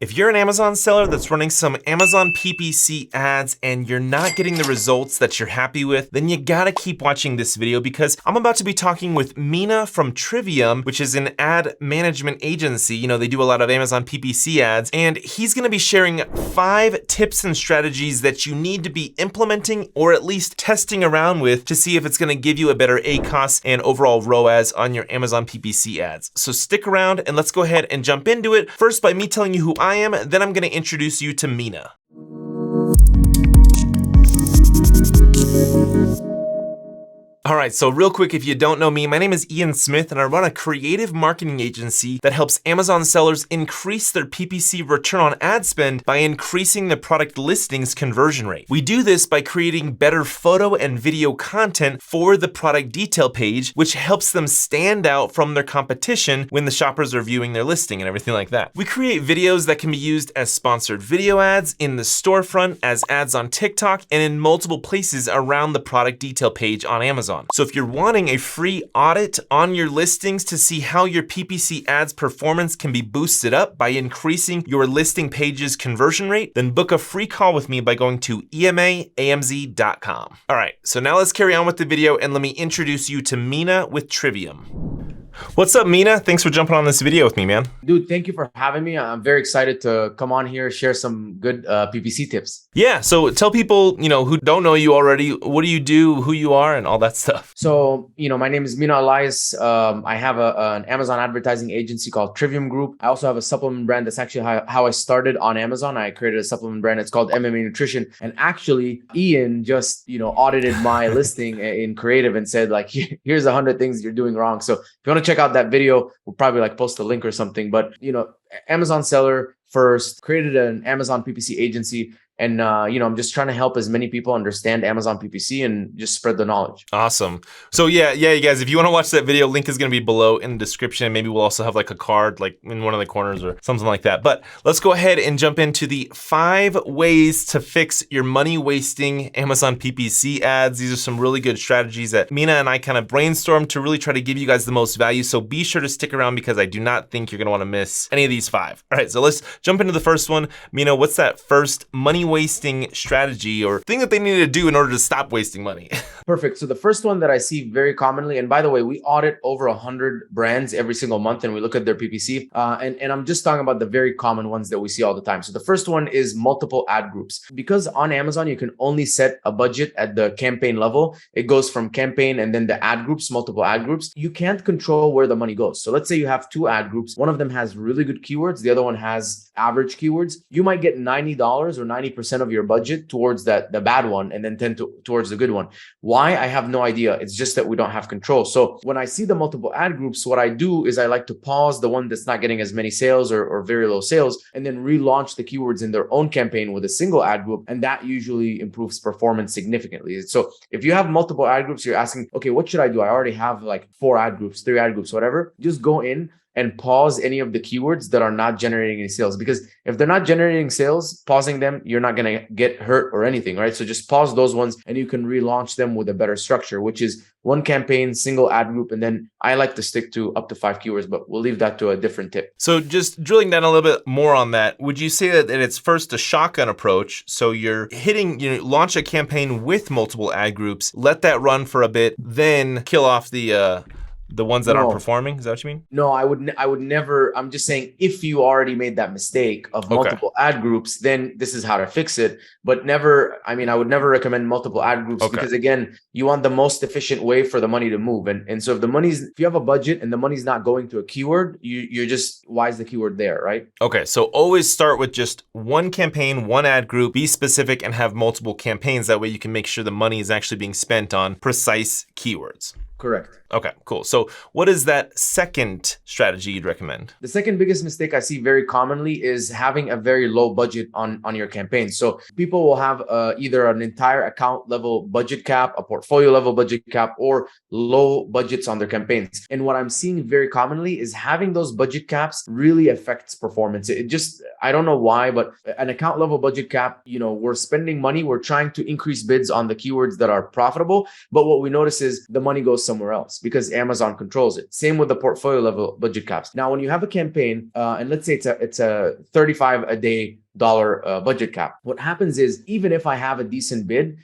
If you're an Amazon seller that's running some Amazon PPC ads and you're not getting the results that you're happy with, then you gotta keep watching this video because I'm about to be talking with Mina from Trivium, which is an ad management agency. You know, they do a lot of Amazon PPC ads, and he's gonna be sharing 5 tips and strategies that you need to be implementing or at least testing around with to see if it's gonna give you a better ACoS and overall ROAS on your Amazon PPC ads. So stick around and let's go ahead and jump into it. First, by me telling you who I am, then I'm gonna introduce you to Mina. All right, so real quick, if you don't know me, my name is Ian Smith and I run a creative marketing agency that helps Amazon sellers increase their PPC return on ad spend by increasing the product listings conversion rate. We do this by creating better photo and video content for the product detail page, which helps them stand out from their competition when the shoppers are viewing their listing and everything like that. We create videos that can be used as sponsored video ads, in the storefront, as ads on TikTok, and in multiple places around the product detail page on Amazon. So if you're wanting a free audit on your listings to see how your PPC ads performance can be boosted up by increasing your listing page's conversion rate, then book a free call with me by going to emaamz.com. All right, so now let's carry on with the video and let me introduce you to Mina with Trivium. What's up, Mina? Thanks for jumping on this video with me, man. Dude, thank you for having me. I'm very excited to come on here, share some good PPC tips. Yeah, so tell people, who don't know you already, what do you do, who you are, and all that stuff. So, my name is Mina Elias. I have an Amazon advertising agency called Trivium Group. I also have a supplement brand. That's actually how I started on Amazon. I created a supplement brand. It's called MMA Nutrition. And actually, Ian just, audited my listing in creative and said, like, here's 100 things you're doing wrong. So if you want to check out that video, we'll probably post a link or something. But Amazon seller first, created an Amazon PPC agency, and I'm just trying to help as many people understand Amazon PPC and just spread the knowledge. Awesome. So yeah, you guys, if you want to watch that video, link is going to be below in the description. Maybe we'll also have a card in one of the corners or something like that. But let's go ahead and jump into the 5 ways to fix your money wasting Amazon PPC ads. These are some really good strategies that Mina and I kind of brainstormed to really try to give you guys the most value. So be sure to stick around because I do not think you're going to want to miss any of these 5. All right, so let's jump into the first one. Mina, what's that first money wasting strategy or thing that they need to do in order to stop wasting money? Perfect. So the first one that I see very commonly, and by the way, we audit over 100 brands every single month and we look at their PPC. And I'm just talking about the very common ones that we see all the time. So the first one is multiple ad groups. Because on Amazon, you can only set a budget at the campaign level. It goes from campaign and then the ad groups, multiple ad groups. You can't control where the money goes. So let's say you have 2 ad groups. One of them has really good keywords. The other one has average keywords. You might get $90 or 90% of your budget towards the bad one and then 10 towards the good one. Why? I have no idea. It's just that we don't have control. So when I see the multiple ad groups, what I do is I like to pause the one that's not getting as many sales or very low sales and then relaunch the keywords in their own campaign with a single ad group. And that usually improves performance significantly. So if you have multiple ad groups, you're asking, okay, what should I do? I already have 4 ad groups, 3 ad groups, whatever. Just go in and pause any of the keywords that are not generating any sales. Because if they're not generating sales, pausing them, you're not going to get hurt or anything, right? So just pause those ones and you can relaunch them with a better structure, which is 1 campaign, single ad group. And then I like to stick to up to 5 keywords, but we'll leave that to a different tip. So just drilling down a little bit more on that, would you say that it's first a shotgun approach? So you're launch a campaign with multiple ad groups, let that run for a bit, then kill off the ones that aren't performing? Is that what you mean? No, I would never. I'm just saying, if you already made that mistake of multiple ad groups, then this is how to fix it. But never, I would never recommend multiple ad groups because again, you want the most efficient way for the money to move. And so if you have a budget and the money's not going to a keyword, you're just, why is the keyword there, right? Okay, so always start with just 1 campaign, 1 ad group, be specific and have multiple campaigns. That way you can make sure the money is actually being spent on precise keywords. Correct. Okay, cool. So what is that second strategy you'd recommend? The second biggest mistake I see very commonly is having a very low budget on your campaign. So people will have either an entire account level budget cap, a portfolio level budget cap, or low budgets on their campaigns. And what I'm seeing very commonly is having those budget caps really affects performance. It just, I don't know why, but an account level budget cap, we're spending money, we're trying to increase bids on the keywords that are profitable. But what we notice is the money goes somewhere else because Amazon controls it. Same with the portfolio level budget caps. Now, when you have a campaign, and let's say it's a 35 a day dollar budget cap, what happens is, even if I have a decent bid,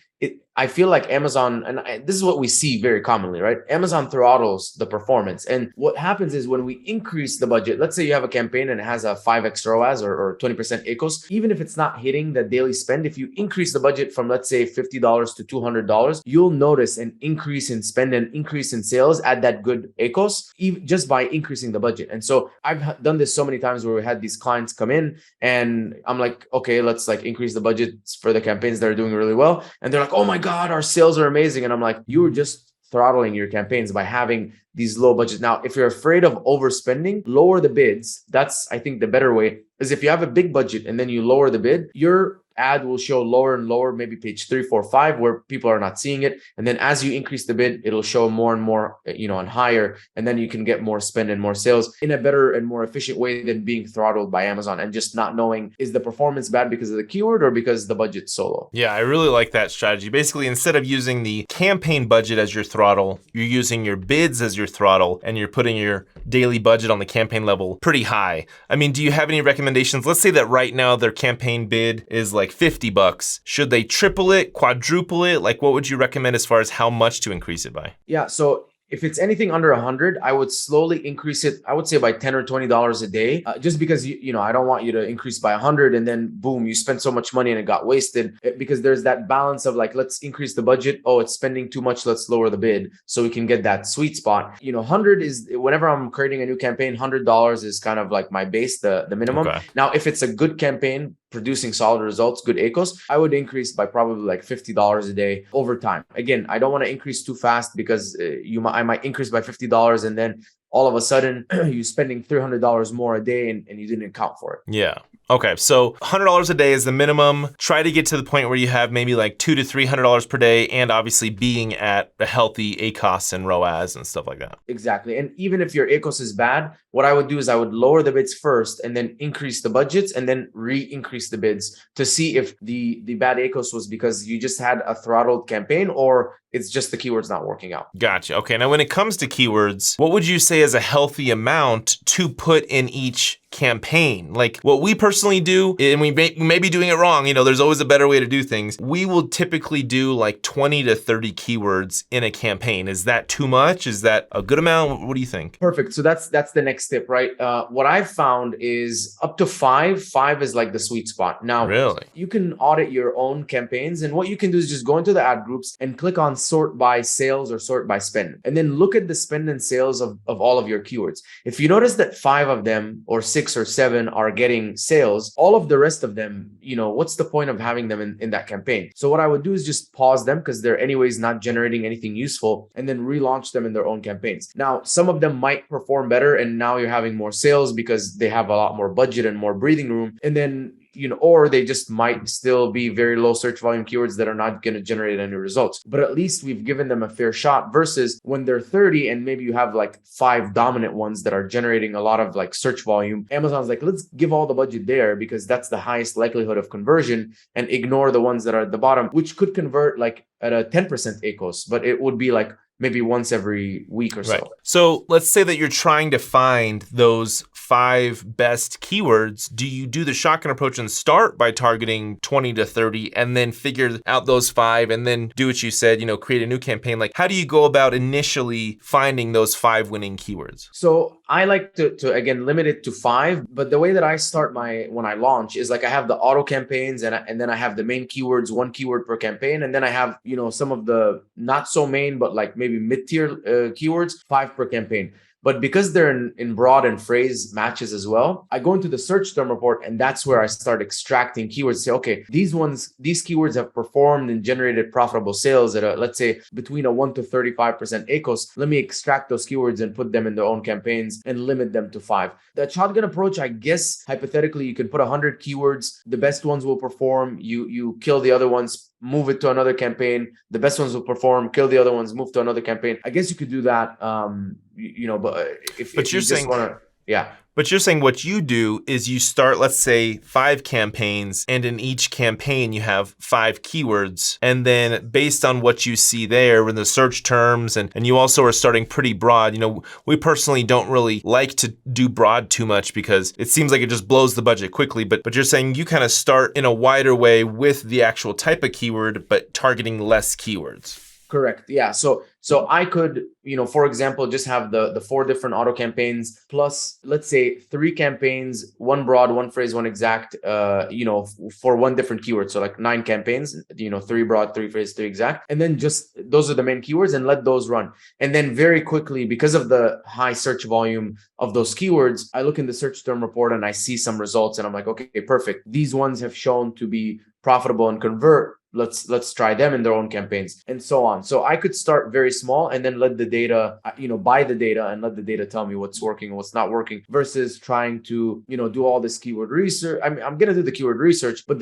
I feel like Amazon, and this is what we see very commonly, right? Amazon throttles the performance. And what happens is, when we increase the budget, let's say you have a campaign and it has a 5x ROAS or 20% ACOS, even if it's not hitting the daily spend, if you increase the budget from, let's say, $50 to $200, you'll notice an increase in spend and increase in sales at that good ACOS, even just by increasing the budget. And so I've done this so many times where we had these clients come in and I'm like, okay, let's like increase the budgets for the campaigns that are doing really well. And they're like, oh my God, our sales are amazing. And I'm like, you were just throttling your campaigns by having these low budgets. Now, if you're afraid of overspending, lower the bids. That's, I think, the better way. Is if you have a big budget and then you lower the bid, your ad will show lower and lower, maybe page 3, 4, 5, where people are not seeing it. And then as you increase the bid, it'll show more and more, and higher. And then you can get more spend and more sales in a better and more efficient way than being throttled by Amazon and just not knowing, is the performance bad because of the keyword or because the budget's so low? Yeah, I really like that strategy. Basically, instead of using the campaign budget as your throttle, you're using your bids as your throttle, and you're putting your daily budget on the campaign level pretty high. I mean, do you have any recommendations? Let's say that right now their campaign bid is like $50. Should they triple it, quadruple it? Like, what would you recommend as far as how much to increase it by? Yeah, so if it's anything under 100, I would slowly increase it. I would say by $10 or $20 a day, just because I don't want you to increase by 100 and then boom, you spent so much money and it got wasted. Because there's that balance of like, let's increase the budget. Oh, it's spending too much. Let's lower the bid so we can get that sweet spot. 100 is, whenever I'm creating a new campaign, $100 is kind of like my base, the minimum. Okay. Now, if it's a good campaign, producing solid results, good ACOS, I would increase by probably like $50 a day over time. Again, I don't want to increase too fast because I might increase by $50 and then all of a sudden you're spending $300 more a day and you didn't account for it. Yeah. Okay, so $100 a day is the minimum. Try to get to the point where you have maybe like $200 to $300 per day, and obviously being at a healthy ACOS and ROAS and stuff like that. Exactly. And even if your ACOS is bad, what I would do is I would lower the bids first and then increase the budgets and then re-increase the bids to see if the bad ACOS was because you just had a throttled campaign or it's just the keywords not working out. Gotcha. Okay, now when it comes to keywords, what would you say is a healthy amount to put in each campaign? Like what we personally do, and we may be doing it wrong, there's always a better way to do things. We will typically do like 20 to 30 keywords in a campaign. Is that too much? Is that a good amount? What do you think? Perfect. So that's the next tip, right? What I've found is up to 5 is like the sweet spot. Now, really, you can audit your own campaigns, and what you can do is just go into the ad groups and click on sort by sales or sort by spend, and then look at the spend and sales of all of your keywords. If you notice that 5 of them or 6 or 7 are getting sales, all of the rest of them, what's the point of having them in that campaign? So what I would do is just pause them because they're anyways not generating anything useful, and then relaunch them in their own campaigns. Now, some of them might perform better and now you're having more sales because they have a lot more budget and more breathing room. And then or they just might still be very low search volume keywords that are not going to generate any results. But at least we've given them a fair shot, versus when they're 30 and maybe you have like 5 dominant ones that are generating a lot of like search volume. Amazon's like, let's give all the budget there because that's the highest likelihood of conversion, and ignore the ones that are at the bottom, which could convert like at a 10% ACOS, but it would be like maybe once every week or so. Right. So let's say that you're trying to find those 5 best keywords. Do you do the shotgun approach and start by targeting 20 to 30 and then figure out those 5 and then do what you said, create a new campaign? Like, how do you go about initially finding those 5 winning keywords? So I like to again, limit it to 5. But the way that I start when I launch is like I have the auto campaigns and then I have the main keywords, 1 keyword per campaign. And then I have, some of the not so main, but like maybe mid-tier keywords, 5 per campaign. But because they're in broad and phrase matches as well, I go into the search term report, and that's where I start extracting keywords. Say, okay, these keywords have performed and generated profitable sales at let's say between a 1 to 35% ACOS. Let me extract those keywords and put them in their own campaigns and limit them to 5. The shotgun approach, I guess, hypothetically, you can put 100 keywords. The best ones will perform. You kill the other ones, move it to another campaign. The best ones will perform, kill the other ones, move to another campaign. I guess you could do that. But if you're you saying, just want to Yeah. But you're saying what you do is you start, let's say, 5 campaigns, and in each campaign you have 5 keywords. And then based on what you see there in the search terms, and you also are starting pretty broad. We personally don't really like to do broad too much because it seems like it just blows the budget quickly. But you're saying you kind of start in a wider way with the actual type of keyword, but targeting less keywords. Correct. Yeah. So I could, for example, just have the 4 different auto campaigns plus, let's say, 3 campaigns, 1 broad, 1 phrase, 1 exact, for 1 different keyword. So like 9 campaigns, 3 broad, 3 phrase, 3 exact. And then just those are the main keywords and let those run. And then very quickly, because of the high search volume of those keywords, I look in the search term report and I see some results and I'm like, okay, perfect. These ones have shown to be profitable and convert. Let's try them in their own campaigns and so on. So I could start very small and then let the data, buy the data and let the data tell me what's working and what's not working, versus trying to, do all this keyword research. I'm going to do the keyword research, but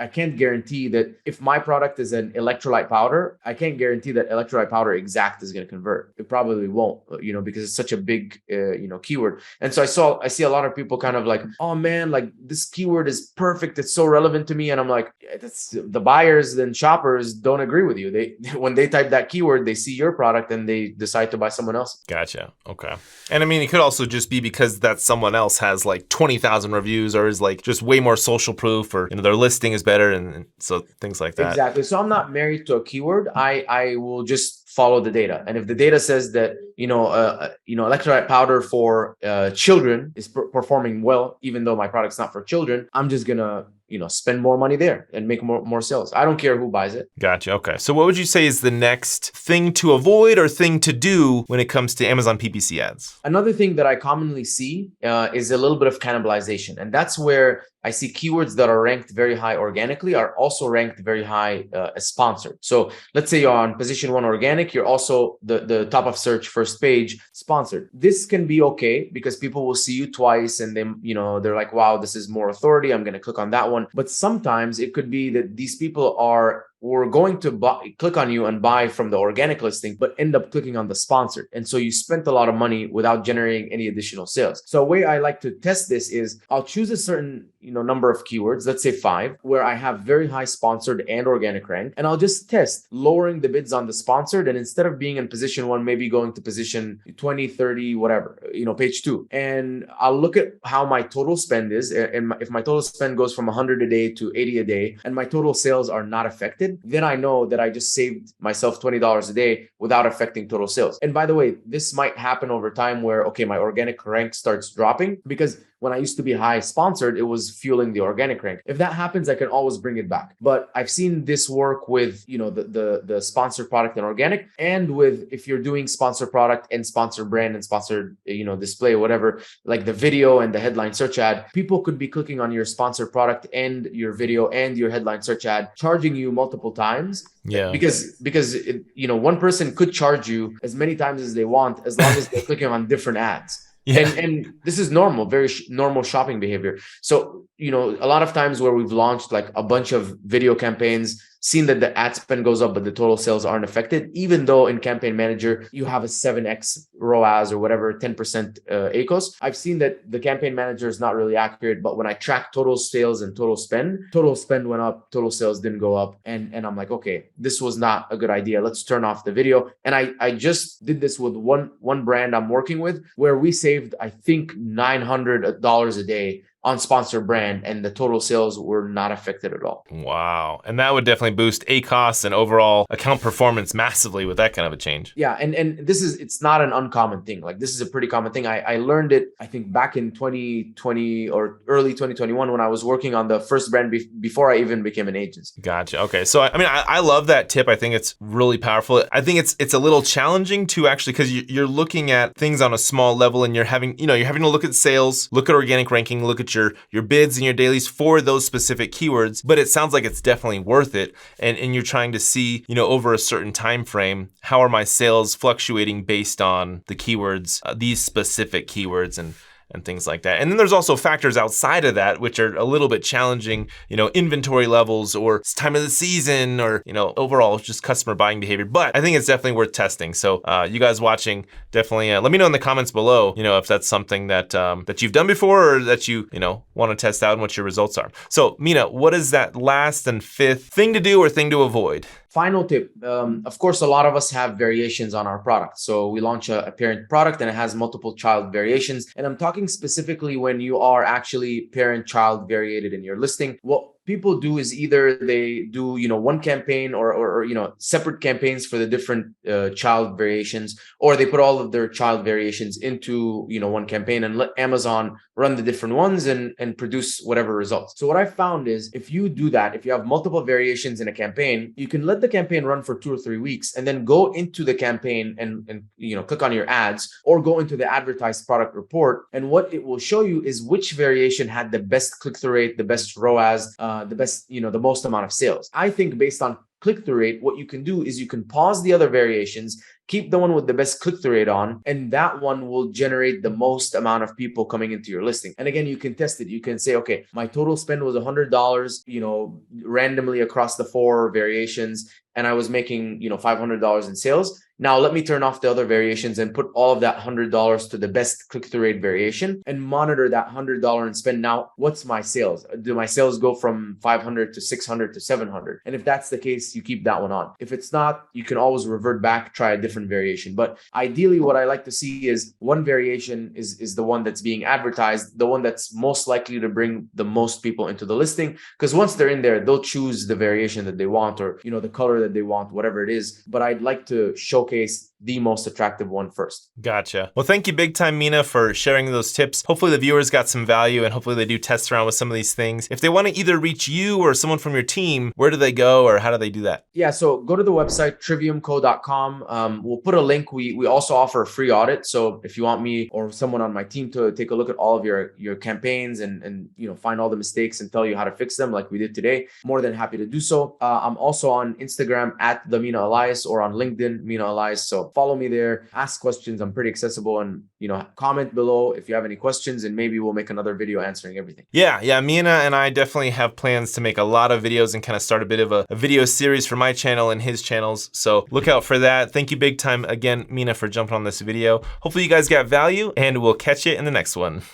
I can't guarantee that if my product is an electrolyte powder, I can't guarantee that electrolyte powder exact is going to convert. It probably won't, because it's such a big, keyword. And so I see a lot of people kind of like, oh man, like this keyword is perfect. It's so relevant to me. And I'm like, that's the buyers and shoppers don't agree with you. When they type that keyword, they see your product and they decide to buy someone else. Gotcha. Okay. And I mean, it could also just be because that someone else has like 20,000 reviews or is like just way more social proof, or their listing is better, and so things like that. Exactly. So I'm not married to a keyword. I will just follow the data, and if the data says that electrolyte powder for children is performing well, even though my product's not for children, I'm just gonna spend more money there and make more sales. I don't care who buys it. Gotcha. Okay. So what would you say is the next thing to avoid or thing to do when it comes to Amazon PPC ads? Another thing that I commonly see is a little bit of cannibalization. And that's where I see keywords that are ranked very high organically are also ranked very high as sponsored. So let's say you're on position 1 organic, you're also the top of search first page sponsored. This can be okay because people will see you twice and then, they're like, wow, this is more authority. I'm going to click on that one. But sometimes it could be that these people we're going to click on you and buy from the organic listing, but end up clicking on the sponsored. And so you spent a lot of money without generating any additional sales. So a way I like to test this is I'll choose a certain, number of keywords, let's say 5, where I have very high sponsored and organic rank. And I'll just test lowering the bids on the sponsored. And instead of being in position 1, maybe going to position 20, 30, whatever, page 2. And I'll look at how my total spend is. And if my total spend goes from 100 a day to 80 a day and my total sales are not affected, then I know that I just saved myself $20 a day without affecting total sales. And by the way, this might happen over time where, okay, my organic rank starts dropping because when I used to be high sponsored, it was fueling the organic rank. If that happens, I can always bring it back. But I've seen this work with, the sponsored product and organic, and with if you're doing sponsored product and sponsored brand and sponsored, display, whatever, like the video and the headline search ad, people could be clicking on your sponsored product and your video and your headline search ad, charging you multiple times. Yeah. Because one person could charge you as many times as they want, as long as they're clicking on different ads. Yeah. And this is normal, very normal shopping behavior. So, a lot of times where we've launched like a bunch of video campaigns, seen that the ad spend goes up, but the total sales aren't affected, even though in Campaign Manager, you have a 7x ROAS or whatever, 10% ACOS. I've seen that the Campaign Manager is not really accurate, but when I track total sales and total spend went up, total sales didn't go up. And I'm like, okay, this was not a good idea. Let's turn off the video. And I just did this with one brand I'm working with, where we saved, I think, $900 a day on sponsored brand, and the total sales were not affected at all. Wow. And that would definitely boost ACOS and overall account performance massively with that kind of a change. Yeah. And it's not an uncommon thing. Like, this is a pretty common thing. I learned it, I think, back in 2020 or early 2021 when I was working on the first brand before I even became an agency. Gotcha. Okay. So, I love that tip. I think it's really powerful. I think it's a little challenging to actually, because you're looking at things on a small level and you're having to look at sales, look at organic ranking, look at your bids and your dailies for those specific keywords, but it sounds like it's definitely worth it. And you're trying to see, over a certain time frame, how are my sales fluctuating based on the keywords, these specific keywords, and and things like that. And then there's also factors outside of that, which are a little bit challenging, inventory levels or time of the season or, overall just customer buying behavior. But I think it's definitely worth testing. So you guys watching, definitely let me know in the comments below, if that's something that that you've done before or that you want to test out and what your results are. So Mina, what is that last and fifth thing to do or thing to avoid? Final tip. Of course, a lot of us have variations on our product. So we launch a parent product and it has multiple child variations. And I'm talking specifically when you are actually parent-child variated in your listing. What people do is either they do, one campaign or separate campaigns for the different child variations, or they put all of their child variations into, one campaign and let Amazon run the different ones and produce whatever results. So what I found is if you do that, if you have multiple variations in a campaign, you can let the campaign run for 2 or 3 weeks and then go into the campaign and click on your ads or go into the advertised product report. And what it will show you is which variation had the best click-through rate, the best ROAS, the best, the most amount of sales. I think based on click-through rate, what you can do is you can pause the other variations, keep the one with the best click-through rate on, and that one will generate the most amount of people coming into your listing. And again, you can test it. You can say, okay, my total spend was $100, randomly across the 4 variations, and I was making, $500 in sales. Now let me turn off the other variations and put all of that $100 to the best click-through rate variation and monitor that $100 and spend. Now, what's my sales? Do my sales go from 500 to 600 to 700? And if that's the case, you keep that one on. If it's not, you can always revert back, try a different variation. But ideally, what I like to see is one variation is the one that's being advertised, the one that's most likely to bring the most people into the listing. Because once they're in there, they'll choose the variation that they want or, the color that they want, whatever it is. But I'd like to showcase the most attractive one first. Gotcha. Well, thank you big time, Mina, for sharing those tips. Hopefully the viewers got some value and hopefully they do test around with some of these things. If they want to either reach you or someone from your team, where do they go or how do they do that? Yeah, so go to the website, triviumco.com. We'll put a link. We also offer a free audit. So if you want me or someone on my team to take a look at all of your campaigns and find all the mistakes and tell you how to fix them like we did today, more than happy to do so. I'm also on Instagram at the Mina Elias or on LinkedIn, Mina Elias. So follow me there, ask questions. I'm pretty accessible, and comment below if you have any questions and maybe we'll make another video answering everything. Yeah, Mina and I definitely have plans to make a lot of videos and kind of start a bit of a video series for my channel and his channels. So look out for that. Thank you big time again, Mina, for jumping on this video. Hopefully you guys got value and we'll catch you in the next one.